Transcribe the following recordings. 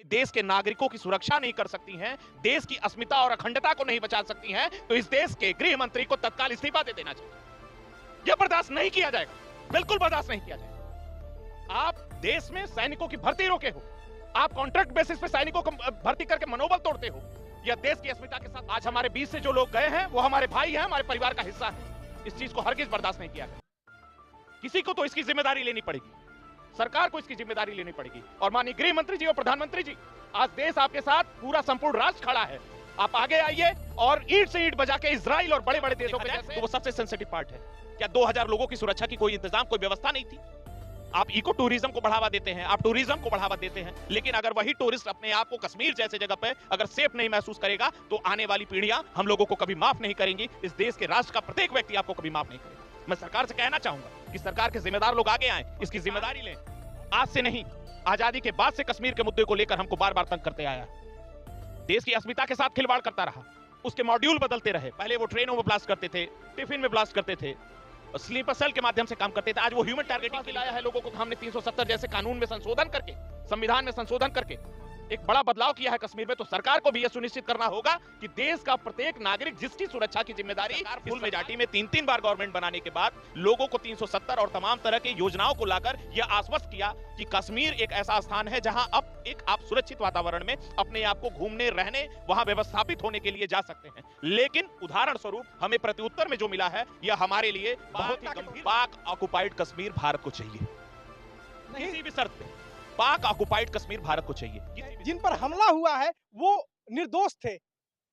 देश के नागरिकों की सुरक्षा नहीं कर सकती हैं, देश की अस्मिता और अखंडता को नहीं बचा सकती हैं, तो इस देश के गृह मंत्री को तत्काल इस्तीफा दे देना चाहिए। यह बर्दाश्त नहीं किया जाएगा, बिल्कुल बर्दाश्त नहीं किया जाएगा। आप देश में सैनिकों की भर्ती रोके हो, आप कॉन्ट्रैक्ट बेसिस पे सैनिकों को भर्ती करके मनोबल तोड़ते हो। यह देश की अस्मिता के साथ आज हमारे बीच से जो लोग गए हैं वो हमारे भाई हैं, हमारे परिवार का हिस्सा है। इस चीज को हरगिज बर्दाश्त नहीं किया जाएगा। किसी को तो इसकी जिम्मेदारी लेनी पड़ेगी, सरकार को इसकी जिम्मेदारी लेनी पड़ेगी। और माननीय गृह मंत्री जी और प्रधानमंत्री जी, आज देश आपके साथ पूरा संपूर्ण राष्ट्र खड़ा है। आप आगे आइए और ईंट से ईंट बजा के इजराइल और बड़े बड़े देशों पे जैसे, तो वो सबसे सेंसिटिव पार्ट है। क्या 2000 लोगों की सुरक्षा की कोई इंतजाम, कोई व्यवस्था नहीं थी? आप इको टूरिज्म को बढ़ावा देते हैं, आप टूरिज्म को बढ़ावा देते हैं, लेकिन अगर वही टूरिस्ट अपने आप को कश्मीर जैसे जगह पे अगर सेफ नहीं महसूस करेगा तो आने वाली पीढ़ियां हम लोगों को कभी माफ नहीं करेंगी। इस देश के राष्ट्र का प्रत्येक व्यक्ति आपको कभी माफ नहीं करेगा। मैं सरकार से कहना चाहूंगा कि सरकार के जिम्मेदार लोग आगे आए, इसकी जिम्मेदारी लें। आज से नहीं, आजादी के बाद से कश्मीर के मुद्दे को लेकर हमको बार बार तंग करते आया। देश की अस्मिता के साथ खिलवाड़ करता रहा, उसके मॉड्यूल बदलते रहे। पहले वो ट्रेनों में ब्लास्ट करते थे, टिफिन में ब्लास्ट करते थे, स्लीपर सेल के माध्यम से काम करते थे। आज वो ह्यूमन टारगेटिंग के लाया है लोगों को। हमने 370 जैसे कानून में संशोधन करके, संविधान में संशोधन करके एक बड़ा बदलाव किया है कश्मीर में। तो सरकार को भी यह सुनिश्चित करना होगा कि देश का प्रत्येक नागरिक जिसकी सुरक्षा की जिम्मेदारी, फुल मेजॉरिटी में 3-3 बार गवर्नमेंट बनाने के बाद लोगों को 370 और तमाम तरह की योजनाओं को लाकर यह आश्वस्त किया कि कश्मीर एक ऐसा स्थान है जहां अब एक आप सुरक्षित वातावरण में अपने आप को घूमने, रहने, वहां व्यवस्थापित होने के लिए जा सकते हैं। लेकिन उदाहरण स्वरूप हमें प्रत्युत्तर में जो मिला है यह हमारे लिए बहुत ही गंभीर। पाक ऑक्युपाइड कश्मीर भारत को चाहिए, किसी भी शर्त पे पाक ऑक्युपाइड कश्मीर भारत को चाहिए। जिन पर हमला हुआ है वो निर्दोष थे,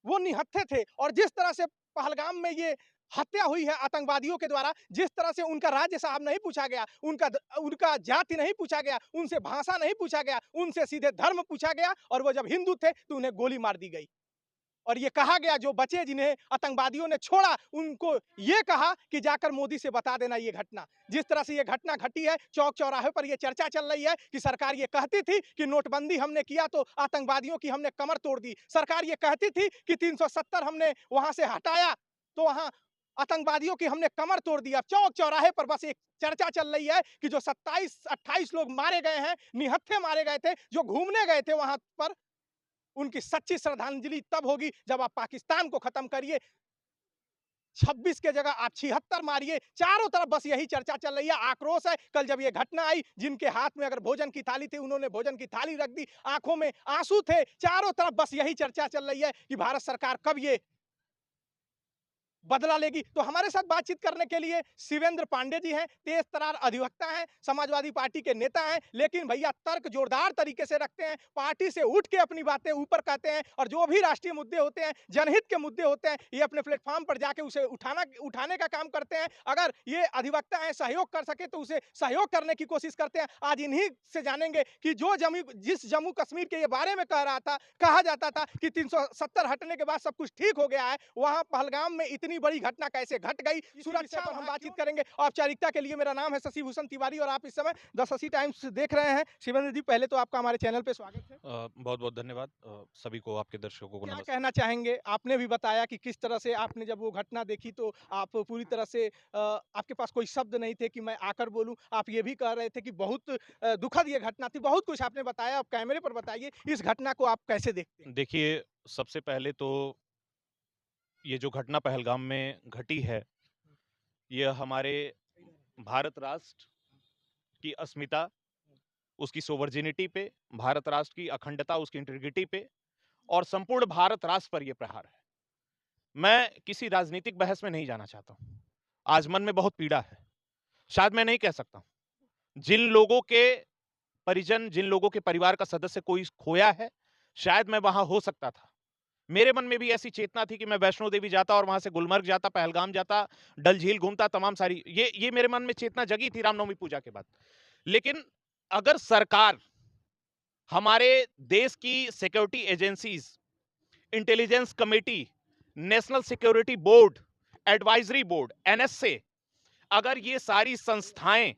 वो निहत्थे थे। और जिस तरह से पहलगाम में ये हत्या हुई है आतंकवादियों के द्वारा, जिस तरह से उनका राज्य साहब नहीं पूछा गया, उनका जाति नहीं पूछा गया, उनसे भाषा नहीं पूछा गया, उनसे सीधे धर्म पूछा गया, और वो जब हिंदू थे तो उन्हें गोली मार दी गई। और ये कहा गया जो बचे जिन्हें आतंकवादियों ने छोड़ा, उनको ये कहा कि जाकर मोदी से बता देना ये घटना। जिस तरह से ये घटना घटी है, चौक चौराहे पर ये चर्चा चल रही है कि सरकार ये कहती थी कि नोटबंदी हमने किया तो आतंकवादियों की हमने कमर तोड़ दी। सरकार ये कहती थी कि 370 हमने वहां से हटाया तो वहां आतंकवादियों की हमने कमर तोड़ दिया। चौक चौराहे पर बस एक चर्चा चल रही है कि जो 27-28 लोग मारे गए हैं, निहत्थे मारे गए थे, जो घूमने गए थे वहां पर, उनकी सच्ची श्रद्धांजलि तब होगी जब आप पाकिस्तान को खत्म करिए। 26 के जगह आप 76 मारिए। चारों तरफ बस यही चर्चा चल रही है, आक्रोश है। कल जब ये घटना आई, जिनके हाथ में अगर भोजन की थाली थी उन्होंने भोजन की थाली रख दी, आंखों में आंसू थे। चारों तरफ बस यही चर्चा चल रही है कि भारत सरकार कब ये बदला लेगी। तो हमारे साथ बातचीत करने के लिए शिवेंद्र पांडे जी हैं, तेज तरार अधिवक्ता हैं, समाजवादी पार्टी के नेता हैं, लेकिन भैया तर्क जोरदार तरीके से रखते हैं, पार्टी से उठ के अपनी बातें ऊपर कहते हैं, और जो भी राष्ट्रीय मुद्दे होते हैं, जनहित के मुद्दे होते हैं, ये अपने प्लेटफॉर्म पर जाके उसे उठाने का काम करते हैं। अगर ये अधिवक्ता है, सहयोग कर सके तो उसे सहयोग करने की कोशिश करते हैं। आज इन्हीं से जानेंगे कि जिस जम्मू कश्मीर के ये बारे में कहा जाता था कि 370 हटने के बाद सब कुछ ठीक हो गया है, वहां पहलगाम में इतनी बड़ी घटना कैसे घट गई, सुरक्षा पर हम बातचीत करेंगे। औपचारिकता के लिए मेरा नाम है शशि भूषण तिवारी और आप इस समय द शशि टाइम्स देख रहे हैं। शिवेंद्र जी, पहले तो आपका हमारे चैनल पे स्वागत है। बहुत बहुत धन्यवाद सभी को, आपके दर्शकों को क्या नमस्कार। कहना चाहेंगे? आपने भी बताया कि किस तरह से आपने जब वो घटना देखी तो आप पूरी तरह से आपके पास कोई शब्द नहीं थे कि मैं आकर बोलूं। आप ये भी कह रहे थे कि बहुत दुखद ये घटना थी, बहुत कुछ आपने बताया। आप कैमरे पर बताइए इस घटना को आप कैसे देखते हैं? देखिए, सबसे पहले तो ये जो घटना पहलगाम में घटी है, यह हमारे भारत राष्ट्र की अस्मिता, उसकी सोवर्जिनिटी पे, भारत राष्ट्र की अखंडता, उसकी इंटीग्रिटी पे और संपूर्ण भारत राष्ट्र पर यह प्रहार है। मैं किसी राजनीतिक बहस में नहीं जाना चाहता हूं। आज मन में बहुत पीड़ा है, शायद मैं नहीं कह सकता हूं। जिन लोगों के परिजन, जिन लोगों के परिवार का सदस्य कोई खोया है, शायद मैं वहां हो सकता था। मेरे मन में भी ऐसी चेतना थी कि मैं वैष्णो देवी जाता और वहां से गुलमर्ग जाता, पहलगाम जाता, डल झील घूमता, तमाम सारी ये मेरे मन में चेतना जगी थी रामनवमी पूजा के बाद। लेकिन अगर सरकार, हमारे देश की security agencies, intelligence committee, national security board, advisory board, NSA, अगर ये सारी संस्थाएं,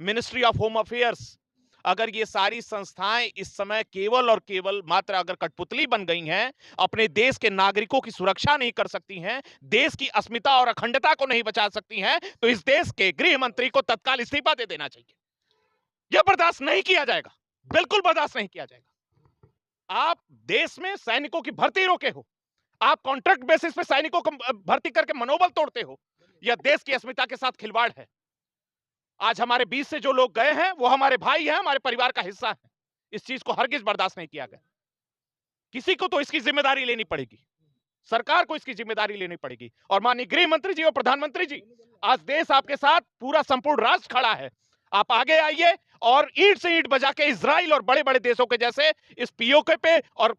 मिनिस्ट्री ऑफ होम अफेयर्स, अगर ये सारी संस्थाएं इस समय केवल और केवल मात्र अगर कठपुतली बन गई हैं, अपने देश के नागरिकों की सुरक्षा नहीं कर सकती हैं, देश की अस्मिता और अखंडता को नहीं बचा सकती हैं, तो इस देश के गृह मंत्री को तत्काल इस्तीफा दे देना चाहिए। यह बर्दाश्त नहीं किया जाएगा, बिल्कुल बर्दाश्त नहीं किया जाएगा। आप देश में सैनिकों की भर्ती रोके हो, आप कॉन्ट्रैक्ट बेसिस पे सैनिकों को भर्ती करके मनोबल तोड़ते हो। यह देश की अस्मिता के साथ खिलवाड़ है। आज हमारे बीच से जो लोग गए हैं वो हमारे भाई हैं, हमारे परिवार का हिस्सा है। इस चीज को हरगिज बर्दाश्त नहीं किया गया। किसी को तो इसकी जिम्मेदारी लेनी पड़ेगी, सरकार को इसकी जिम्मेदारी लेनी पड़ेगी। और माननीय गृह मंत्री जी और प्रधानमंत्री जी, आज देश आपके साथ, पूरा संपूर्ण राष्ट्र खड़ा है। आप आगे आइए और ईंट से ईंट बजा के इजराइल और बड़े बड़े देशों के जैसे इस पीओके पे और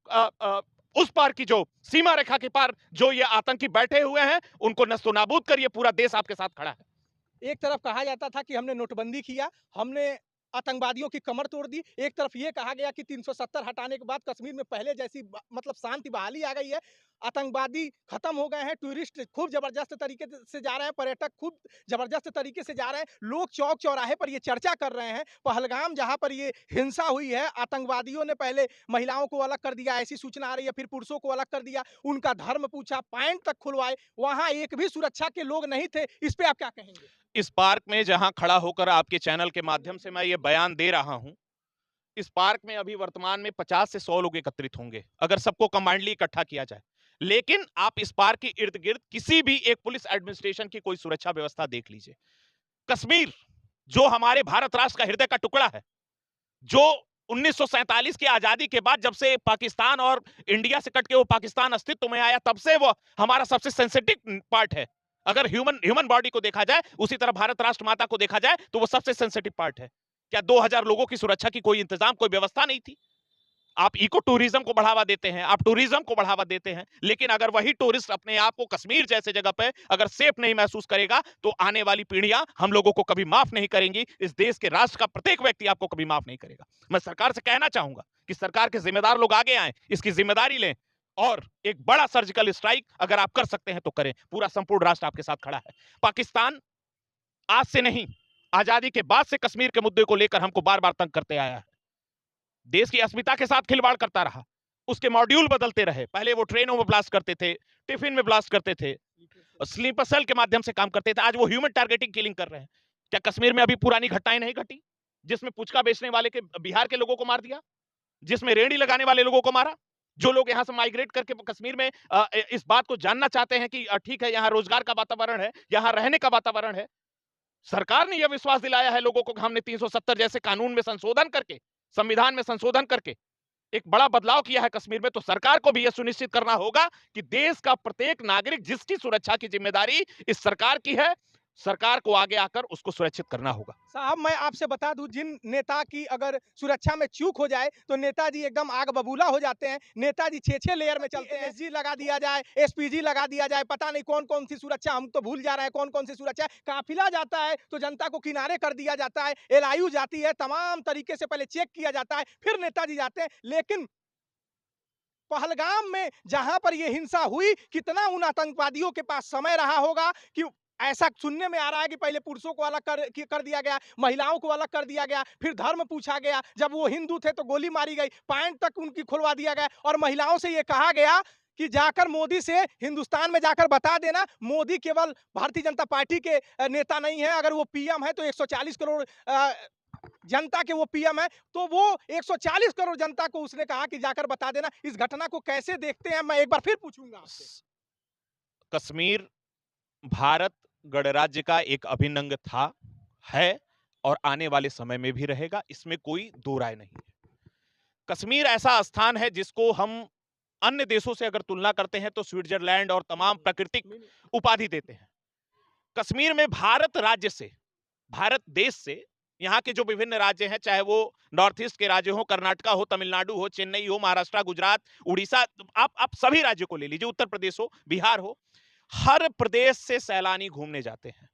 उस पार की जो सीमा रेखा के पार जो ये आतंकी बैठे हुए हैं उनको नस्तोनाबूद करिए। पूरा देश आपके साथ खड़ा है। एक तरफ कहा जाता था कि हमने नोटबंदी किया, हमने आतंकवादियों की कमर तोड़ दी। एक तरफ ये कहा गया कि 370 हटाने के बाद कश्मीर में पहले जैसी मतलब शांति बहाली आ गई है, आतंकवादी खत्म हो गए हैं, टूरिस्ट खूब जबरदस्त तरीके से जा रहे हैं, पर्यटक खूब जबरदस्त तरीके से जा रहे हैं, लोग चौक चौराहे पर ये चर्चा कर रहे हैं। पहलगाम जहां पर ये हिंसा हुई है, आतंकवादियों ने पहले महिलाओं को अलग कर दिया, ऐसी सूचना आ रही है, फिर पुरुषों को अलग कर दिया, उनका धर्म पूछा, पैंट तक खुलवाए, वहां एक भी सुरक्षा के लोग नहीं थे। इस पे आप क्या कहेंगे? इस पार्क में जहां खड़ा होकर आपके चैनल के माध्यम से मैं ये बयान दे रहा हूं, इस पार्क में अभी वर्तमान में 50 से 100 लोग एकत्रित होंगे अगर सबको कंबाइंडली इकट्ठा किया जाए। लेकिन आप इस पार्क के इर्द गिर्द किसी भी एक पुलिस एडमिनिस्ट्रेशन की कोई सुरक्षा व्यवस्था देख लीजिए। कश्मीर जो हमारे भारत राष्ट्र का हृदय का टुकड़ा है, जो 1947 की आजादी के बाद जब से पाकिस्तान और इंडिया से कट के वो पाकिस्तान अस्तित्व में आया, तब से वो हमारा सबसे सेंसिटिव पार्ट है। अगर ह्यूमन बॉडी को देखा जाए, उसी तरह भारत राष्ट्र माता को देखा जाए तो वो सबसे सेंसिटिव पार्ट है। क्या 2000 लोगों की सुरक्षा की कोई इंतजाम, कोई व्यवस्था नहीं थी? आप इको टूरिज्म को बढ़ावा देते हैं, आप टूरिज्म को बढ़ावा देते हैं, लेकिन अगर वही टूरिस्ट अपने आप को कश्मीर जैसे जगह पे अगर सेफ नहीं महसूस करेगा तो आने वाली पीढ़ियां हम लोगों को कभी माफ नहीं करेंगी। इस देश के राष्ट्र का प्रत्येक व्यक्ति आपको कभी माफ नहीं करेगा। मैं सरकार से कहना चाहूंगा कि सरकार के जिम्मेदार लोग आगे आए, इसकी जिम्मेदारी लें और एक बड़ा सर्जिकल स्ट्राइक अगर आप कर सकते हैं तो करें। पूरा संपूर्ण राष्ट्र आपके साथ खड़ा है। पाकिस्तान आज से नहीं, आजादी के बाद से कश्मीर के मुद्दे को लेकर हमको बार बार तंग करते आया है, देश की अस्मिता के साथ खिलवाड़ करता रहा, उसके मॉड्यूल बदलते रहे। पहले वो ट्रेनों में ब्लास्ट करते थे, टिफिन में ब्लास्ट करते थे, स्लीपर सेल के माध्यम से काम करते थे, आज वो ह्यूमन टारगेटिंग किलिंग कर रहे हैं। क्या कश्मीर में अभी पुरानी घटनाएं नहीं घटी, जिसमें पुचका बेचने वाले के बिहार के लोगों को मार दिया, जिसमें रेहड़ी लगाने वाले लोगों को मारा? जो लोग यहां से माइग्रेट करके कश्मीर में इस बात को जानना चाहते हैं कि ठीक है यहाँ रोजगार का वातावरण है, यहाँ रहने का वातावरण है, सरकार ने यह विश्वास दिलाया है लोगों को कि हमने 370 जैसे कानून में संशोधन करके, संविधान में संशोधन करके एक बड़ा बदलाव किया है कश्मीर में। तो सरकार को भी यह सुनिश्चित करना होगा कि देश का प्रत्येक नागरिक जिसकी सुरक्षा की जिम्मेदारी इस सरकार की है, सरकार को आगे आकर उसको सुरक्षित करना होगा। साहब मैं आपसे बता दूं, जिन नेता की अगर सुरक्षा में चूक हो जाए तो नेताजी एकदम आग बबूला हो जाते हैं। नेताजी 6-6 लेयर में चलते हैं, एसजी लगा दिया जाए, एसपीजी लगा दिया जाए, पता नहीं कौन कौन सी सुरक्षा, हम तो भूल जा रहे हैं कौन कौन सी सुरक्षा है। काफिला जाता है तो जनता को किनारे कर दिया जाता है, एलआईयू जाती है, तमाम तरीके से पहले चेक किया जाता है, फिर नेताजी जाते हैं। लेकिन पहलगाम में जहां पर यह हिंसा हुई, कितना उन आतंकवादियों के पास समय रहा होगा कि ऐसा सुनने में आ रहा है कि पहले पुरुषों को अलग कर दिया गया, महिलाओं को अलग कर दिया गया, फिर धर्म पूछा गया, जब वो हिंदू थे तो गोली मारी गई, पैंट तक उनकी खुलवा दिया गया और महिलाओं से ये कहा गया कि जाकर मोदी से हिंदुस्तान में जाकर बता देना मोदी केवल भारतीय जनता पार्टी के नेता नहीं है, अगर वो पीएम है तो 140 करोड़ जनता के वो पीएम है। तो वो 140 करोड़ जनता को उसने कहा कि जाकर बता देना। इस घटना को कैसे देखते हैं, मैं एक बार फिर पूछूंगा आपसे। कश्मीर भारत गणराज्य का एक अभिन्न अंग था, है और आने वाले समय में भी रहेगा, इसमें कोई दो राय नहीं है। कश्मीर ऐसा स्थान है जिसको हम अन्य देशों से अगर तुलना करते हैं तो स्विट्जरलैंड और तमाम प्राकृतिक उपाधि देते हैं। कश्मीर में भारत राज्य से, भारत देश से यहाँ के जो विभिन्न राज्य हैं, चाहे वो नॉर्थ ईस्ट के राज्य हो, कर्नाटका हो, तमिलनाडु हो, चेन्नई हो, महाराष्ट्र, गुजरात, उड़ीसा, आप सभी राज्यों को ले लीजिए, उत्तर प्रदेश हो, बिहार हो, हर प्रदेश से सैलानी घूमने जाते हैं।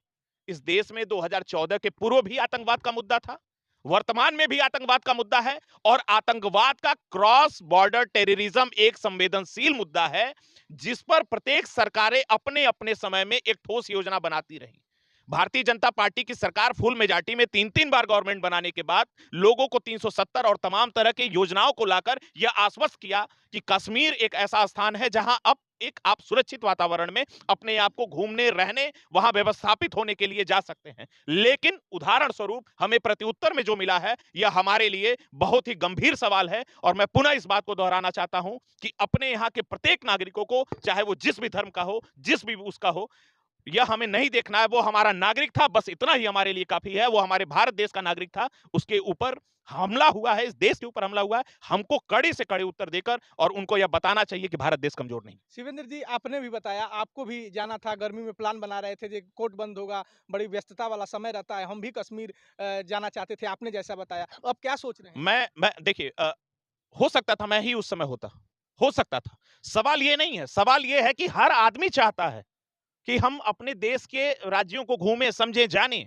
इस देश में 2014 के पूर्व भी आतंकवाद का मुद्दा था, वर्तमान में भी आतंकवाद का मुद्दा है और आतंकवाद का क्रॉस बॉर्डर टेररिज्म एक संवेदनशील मुद्दा है जिस पर प्रत्येक सरकारें अपने अपने समय में एक ठोस योजना बनाती रही। भारतीय जनता पार्टी की सरकार फुल मेजॉरिटी में 3-3 बार गवर्नमेंट बनाने के बाद लोगों को 370 और तमाम तरह की योजनाओं को लाकर यह आश्वस्त किया कि कश्मीर एक ऐसा स्थान है जहां अब एक आप सुरक्षित वातावरण में अपने आप को घूमने रहने वहां व्यवस्थापित होने के लिए जा सकते हैं। लेकिन उदाहरण स्वरूप हमें प्रत्युत्तर में जो मिला है यह हमारे लिए बहुत ही गंभीर सवाल है और मैं पुनः इस बात को दोहराना चाहता हूं कि अपने यहां के प्रत्येक नागरिकों को, चाहे वो जिस भी धर्म का हो, जिस भी उसका हो, यह हमें नहीं देखना है वो हमारा नागरिक था, बस इतना ही हमारे लिए काफी है। वो हमारे भारत देश का नागरिक था, उसके ऊपर हमला हुआ है, इस देश के ऊपर हमला हुआ है, हमको कड़े से कड़े उत्तर देकर और उनको यह बताना चाहिए कि भारत देश कमजोर नहीं। शिवेंद्र जी, आपने भी बताया आपको भी जाना था, गर्मी में प्लान बना रहे थे, जे कोर्ट बंद होगा, बड़ी व्यस्तता वाला समय रहता है, हम भी कश्मीर जाना चाहते थे, आपने जैसा बताया। अब क्या सोच रहे हैं? मैं देखिए, हो सकता था मैं ही उस समय होता, हो सकता था। सवाल ये नहीं है, सवाल ये है कि हर आदमी चाहता है कि हम अपने देश के राज्यों को घूमें, समझें, जानें।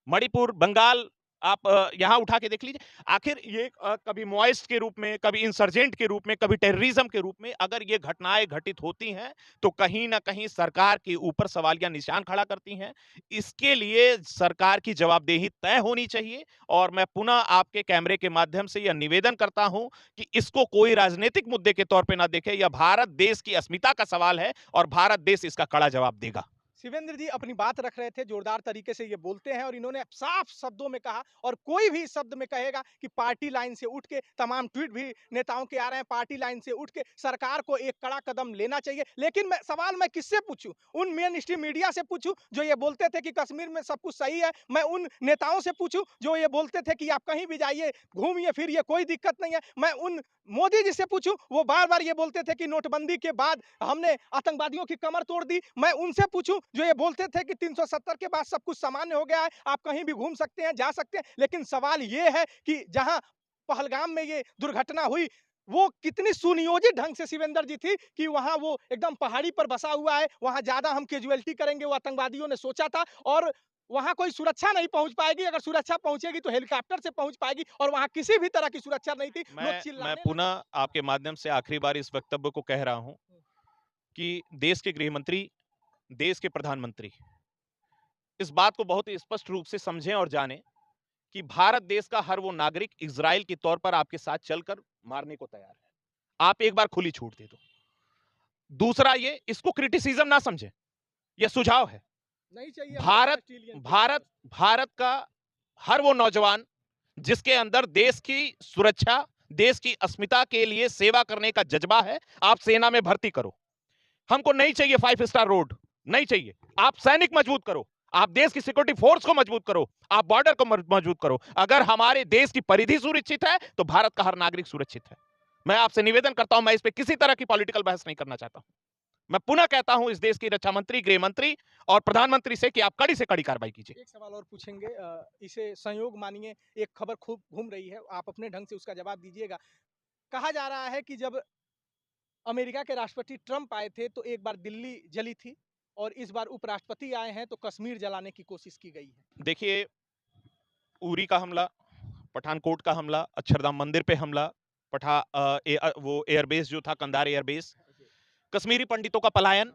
मणिपुर, बंगाल आप यहाँ उठा के देख लीजिए। आखिर ये कभी माओइस्ट के रूप में, कभी इंसर्जेंट के रूप में, कभी टेररिज्म के रूप में अगर ये घटनाएं घटित होती हैं, तो कहीं न कहीं सरकार के ऊपर सवालिया निशान खड़ा करती हैं। इसके लिए सरकार की जवाबदेही तय होनी चाहिए और मैं पुनः आपके कैमरे के माध्यम से यह निवेदन करता हूं कि इसको कोई राजनीतिक मुद्दे के तौर पे ना देखें। यह भारत देश की अस्मिता का सवाल है और भारत देश इसका कड़ा जवाब देगा। शिवेंद्र जी अपनी बात रख रहे थे, जोरदार तरीके से ये बोलते हैं और इन्होंने साफ शब्दों में कहा और कोई भी इस शब्द में कहेगा कि पार्टी लाइन से उठ के, तमाम ट्वीट भी नेताओं के आ रहे हैं, पार्टी लाइन से उठ के सरकार को एक कड़ा कदम लेना चाहिए। लेकिन मैं किससे पूछूं? उन मेन स्ट्रीम मीडिया से पूछूं जो ये बोलते थे कि कश्मीर में सब कुछ सही है? मैं उन नेताओं से पूछूं जो ये बोलते थे कि आप कहीं भी जाइए, घूमिए फिरिए, कोई दिक्कत नहीं है? मैं उन मोदी जी से पूछूं, वो बार बार ये बोलते थे कि नोटबंदी के बाद हमने आतंकवादियों की कमर तोड़ दी? मैं उनसे पूछूं जो ये बोलते थे कि 370 के बाद सब कुछ सामान्य हो गया है, आप कहीं भी घूम सकते हैं, जा सकते हैं? लेकिन सवाल ये है कि जहां पहलगाम में ये दुर्घटना हुई, वो कितनी सुनियोजित ढंग से शिवेंद्र जी थी कि वहां वो एकदम पहाड़ी पर बसा हुआ है, वहां ज्यादा हम कैजुअलिटी करेंगे, वो आतंकवादियों ने सोचा था और वहां कोई सुरक्षा नहीं पहुंच पाएगी। अगर सुरक्षा पहुंचेगी तो हेलीकॉप्टर से पहुंच पाएगी और वहां किसी भी तरह की सुरक्षा नहीं थी। लोग मैं चिल्लाने लगे। पुनः आपके माध्यम से आखिरी बार इस वक्तव्य को कह रहा हूं कि देश के गृह मंत्री, देश के प्रधानमंत्री इस बात को बहुत ही स्पष्ट रूप से समझें और जानें कि भारत देश का हर वो नागरिक इजराइल के तौर पर आपके साथ चलकर मारने को तैयार है। आप एक बार खुली छूट दे दो। दूसरा, ये इसको क्रिटिसिज्म ना समझें, यह सुझाव है। नहीं चाहिए भारत भारत भारत का हर वो नौजवान जिसके अंदर देश की सुरक्षा, देश की अस्मिता के लिए सेवा करने का जज्बा है, आप सेना में भर्ती करो। हमको नहीं चाहिए 5 स्टार रोड, नहीं चाहिए। आप सैनिक मजबूत करो, आप देश की सिक्योरिटी फोर्स को मजबूत करो, आप बॉर्डर को मजबूत करो। अगर हमारे देश की परिधि सुरक्षित है तो भारत का हर नागरिक सुरक्षित है। मैं आपसे निवेदन करता हूं, मैं इस पे किसी तरह की पॉलिटिकल बहस नहीं करना चाहता हूं। मैं पुनः कहता हूं इस देश की रक्षा मंत्री, गृह मंत्री और प्रधानमंत्री से कि आप कड़ी से कड़ी कार्रवाई कीजिए। एक सवाल और पूछेंगे, इसे संयोग मानिए, एक खबर खूब घूम रही है, आप अपने ढंग से उसका जवाब दीजिएगा। कहा जा रहा है कि जब अमेरिका के राष्ट्रपति ट्रंप आए थे तो एक बार दिल्ली जली थी और इस बार उपराष्ट्रपति आए हैं तो कश्मीर जलाने की कोशिश की गई है। देखिए, उरी का हमला, पठानकोट का हमला, अक्षरधाम मंदिर पे हमला, वो एयरबेस जो था, कंधार एयरबेस, कश्मीरी पंडितों का पलायन,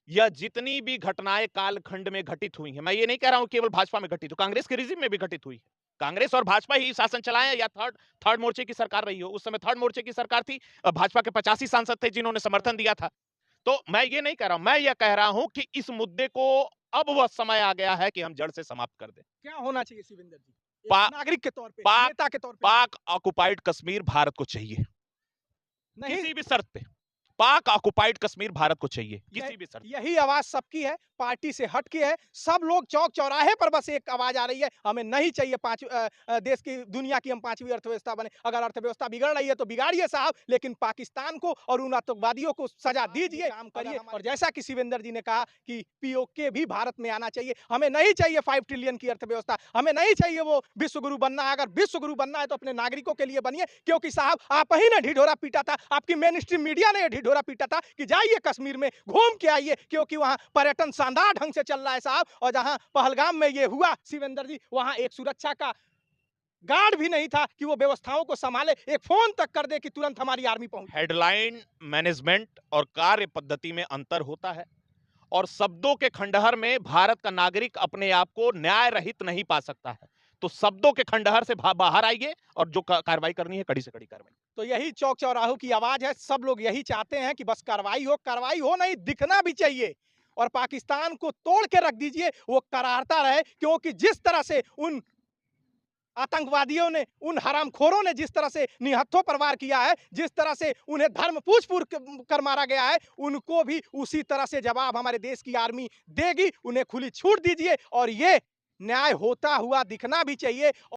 या जितनी भी घटनाएं कालखंड में घटित हुई हैं, मैं ये नहीं कह रहा हूं केवल भाजपा में घटित हो, कांग्रेस के रिजिम में भी घटित हुई है। कांग्रेस और भाजपा ही शासन चलाए या थर्ड मोर्चे की सरकार रही हो। उस समय थर्ड मोर्चे की सरकार थी, भाजपा के 85 सांसद थे जिन्होंने समर्थन दिया था। तो मैं ये नहीं कह रहा हूं, मैं ये कह रहा हूं कि इस मुद्दे को अब वह समय आ गया है कि हम जड़ से समाप्त कर दें। क्या होना चाहिए शिवेंद्र जी, एक पा, नागरिक के तौर पे, पाक नेता के तौर पे? पाक ऑक्युपाइड कश्मीर भारत को चाहिए, नहीं, किसी भी शर्त पे। पाक ऑक्युपाइड कश्मीर भारत को चाहिए, किसी भी शर्त। यही आवाज सबकी है, पार्टी से हट के है, सब लोग चौक चौराहे पर बस एक आवाज आ रही है, हमें नहीं चाहिए देश की, दुनिया की हम 5वीं अर्थव्यवस्था बने। अगर अर्थव्यवस्था बिगड़ रही है तो बिगाड़िए साहब, लेकिन पाकिस्तान को और उन आतंकवादियों को सजा दीजिए, काम करिए। और जैसा कि शिवेंद्र जी ने कहा कि पीओके भी भारत में आना चाहिए। हमें नहीं चाहिए 5 ट्रिलियन की अर्थव्यवस्था, हमें नहीं चाहिए वो विश्वगुरु बनना। अगर विश्वगुरु बनना है तो अपने नागरिकों के लिए बनिए, क्योंकि साहब आप ही ने ढिढोरा पीटा था, आपकी मेन स्ट्रीम मीडिया ने ढिढोरा पीटा था कि जाइए कश्मीर में घूम के आइए, क्योंकि वहां पर्यटन शानदार ढंग से चल रहा है साहब। और जहां पहलगाम में ये हुआ शिवेंद्र जी, वहां एक सुरक्षा का गार्ड भी नहीं था कि वो व्यवस्थाओं को संभाले, एक फोन तक कर दे कि तुरंत हमारी आर्मी पहुंच। हेडलाइन मैनेजमेंट और कार्य पद्धति में अंतर होता है और शब्दों के खंडहर में भारत का नागरिक अपने आप को न्याय रहित नहीं पा सकता है। तो शब्दों के खंडहर से बाहर आइए और जो कार्रवाई करनी है कड़ी से कड़ी कार्रवाई। तो यही चौक चौराहों की आवाज है। सब लोग यही चाहते हैं कि बस कार्रवाई हो नहीं, दिखना भी चाहिए और पाकिस्तान को तोड़ के रख दीजिए, वो करारता रहे। क्योंकि जिस तरह से उन आतंकवादियों ने, उन हरामखोरों ने जिस तरह से निहत्थों पर वार किया है, जिस तरह से उन्हें धर्म पूछ-पूछ कर मारा गया है, उनको भी उसी तरह से जवाब हमारे देश की आर्मी देगी। उन्हें खुली छूट दीजिए और ये न्याय होता हुआ दिखना भी चाहिए।